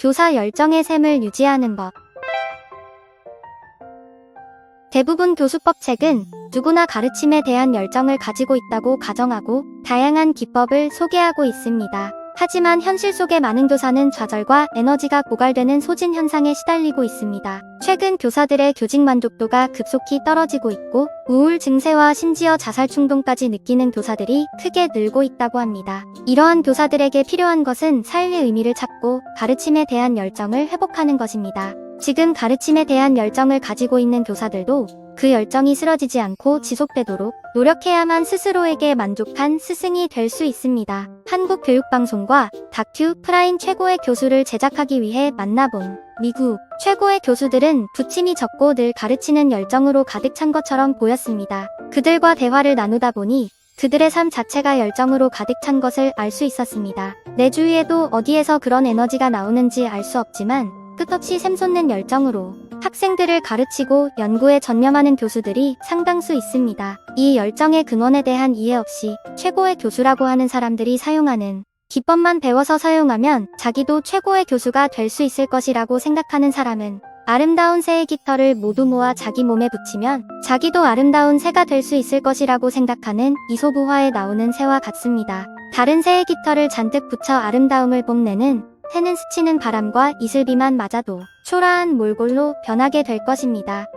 교사 열정의 샘을 유지하는 법. 대부분 교수법 책은 누구나 가르침에 대한 열정을 가지고 있다고 가정하고 다양한 기법을 소개하고 있습니다. 하지만 현실 속의 많은 교사는 좌절과 에너지가 고갈되는 소진 현상에 시달리고 있습니다. 최근 교사들의 교직 만족도가 급속히 떨어지고 있고 우울 증세와 심지어 자살 충동까지 느끼는 교사들이 크게 늘고 있다고 합니다. 이러한 교사들에게 필요한 것은 삶의 의미를 찾고 가르침에 대한 열정을 회복하는 것입니다. 지금 가르침에 대한 열정을 가지고 있는 교사들도 그 열정이 쓰러지지 않고 지속되도록 노력해야만 스스로에게 만족한 스승이 될 수 있습니다. 한국교육방송과 다큐 프라임 최고의 교수를 제작하기 위해 만나본 미국 최고의 교수들은 부침이 적고 늘 가르치는 열정으로 가득 찬 것처럼 보였습니다. 그들과 대화를 나누다 보니 그들의 삶 자체가 열정으로 가득 찬 것을 알 수 있었습니다. 내 주위에도 어디에서 그런 에너지가 나오는지 알 수 없지만 끝없이 샘솟는 열정으로 학생들을 가르치고 연구에 전념하는 교수들이 상당수 있습니다. 이 열정의 근원에 대한 이해 없이 최고의 교수라고 하는 사람들이 사용하는 기법만 배워서 사용하면 자기도 최고의 교수가 될 수 있을 것이라고 생각하는 사람은 아름다운 새의 깃털을 모두 모아 자기 몸에 붙이면 자기도 아름다운 새가 될 수 있을 것이라고 생각하는 이솝우화에 나오는 새와 같습니다. 다른 새의 깃털을 잔뜩 붙여 아름다움을 뽐내는 새는 스치는 바람과 이슬비만 맞아도 초라한 몰골로 변하게 될 것입니다.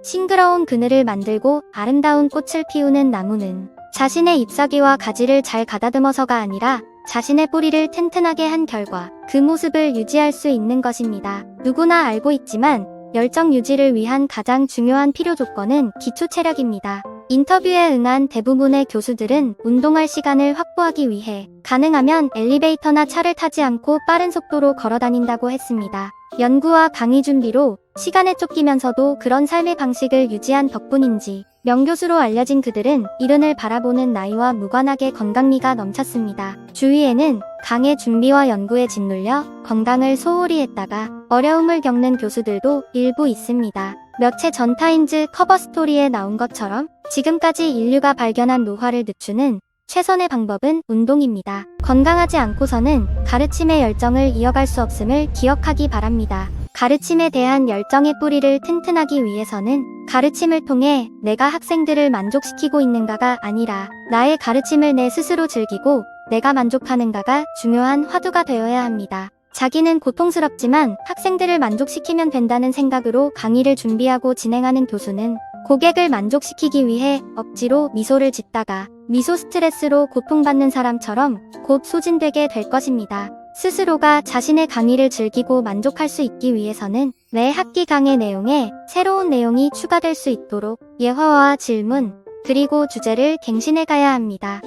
싱그러운 그늘을 만들고 아름다운 꽃을 피우는 나무는 자신의 잎사귀와 가지를 잘 가다듬어서가 아니라 자신의 뿌리를 튼튼하게 한 결과 그 모습을 유지할 수 있는 것입니다. 누구나 알고 있지만 열정 유지를 위한 가장 중요한 필요 조건은 기초 체력입니다. 인터뷰에 응한 대부분의 교수들은 운동할 시간을 확보하기 위해 가능하면 엘리베이터나 차를 타지 않고 빠른 속도로 걸어 다닌다고 했습니다. 연구와 강의 준비로 시간에 쫓기면서도 그런 삶의 방식을 유지한 덕분인지 명교수로 알려진 그들은 이른을 바라보는 나이와 무관하게 건강미가 넘쳤습니다. 주위에는 강의 준비와 연구에 짓눌려 건강을 소홀히 했다가 어려움을 겪는 교수들도 일부 있습니다. 몇 해 전 타임즈 커버 스토리에 나온 것처럼 지금까지 인류가 발견한 노화를 늦추는 최선의 방법은 운동입니다. 건강하지 않고서는 가르침의 열정을 이어갈 수 없음을 기억하기 바랍니다. 가르침에 대한 열정의 뿌리를 튼튼하기 위해서는 가르침을 통해 내가 학생들을 만족시키고 있는가가 아니라 나의 가르침을 내 스스로 즐기고 내가 만족하는가가 중요한 화두가 되어야 합니다. 자기는 고통스럽지만 학생들을 만족시키면 된다는 생각으로 강의를 준비하고 진행하는 교수는 고객을 만족시키기 위해 억지로 미소를 짓다가 미소 스트레스로 고통받는 사람처럼 곧 소진되게 될 것입니다. 스스로가 자신의 강의를 즐기고 만족할 수 있기 위해서는 매 학기 강의 내용에 새로운 내용이 추가될 수 있도록 예화와 질문, 그리고 주제를 갱신해 가야 합니다.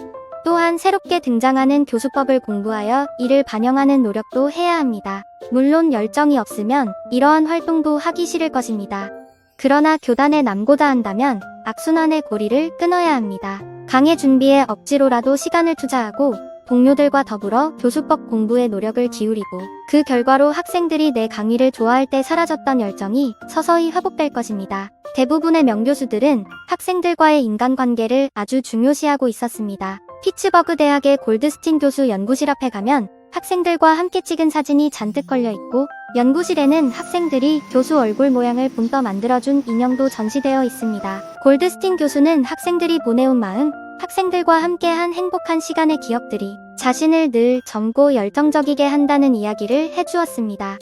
또한 새롭게 등장하는 교수법을 공부하여 이를 반영하는 노력도 해야 합니다. 물론 열정이 없으면 이러한 활동도 하기 싫을 것입니다. 그러나 교단에 남고자 한다면 악순환의 고리를 끊어야 합니다. 강의 준비에 억지로라도 시간을 투자하고 동료들과 더불어 교수법 공부에 노력을 기울이고 그 결과로 학생들이 내 강의를 좋아할 때 사라졌던 열정이 서서히 회복될 것입니다. 대부분의 명교수들은 학생들과의 인간관계를 아주 중요시하고 있었습니다. 피츠버그 대학의 골드스틴 교수 연구실 앞에 가면 학생들과 함께 찍은 사진이 잔뜩 걸려있고 연구실에는 학생들이 교수 얼굴 모양을 본떠 만들어준 인형도 전시되어 있습니다. 골드스틴 교수는 학생들이 보내온 마음, 학생들과 함께한 행복한 시간의 기억들이 자신을 늘 젊고 열정적이게 한다는 이야기를 해주었습니다.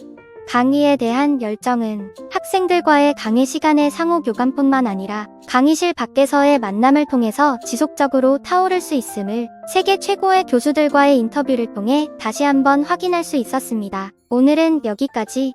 강의에 대한 열정은 학생들과의 강의 시간의 상호 교감뿐만 아니라 강의실 밖에서의 만남을 통해서 지속적으로 타오를 수 있음을 세계 최고의 교수들과의 인터뷰를 통해 다시 한번 확인할 수 있었습니다. 오늘은 여기까지.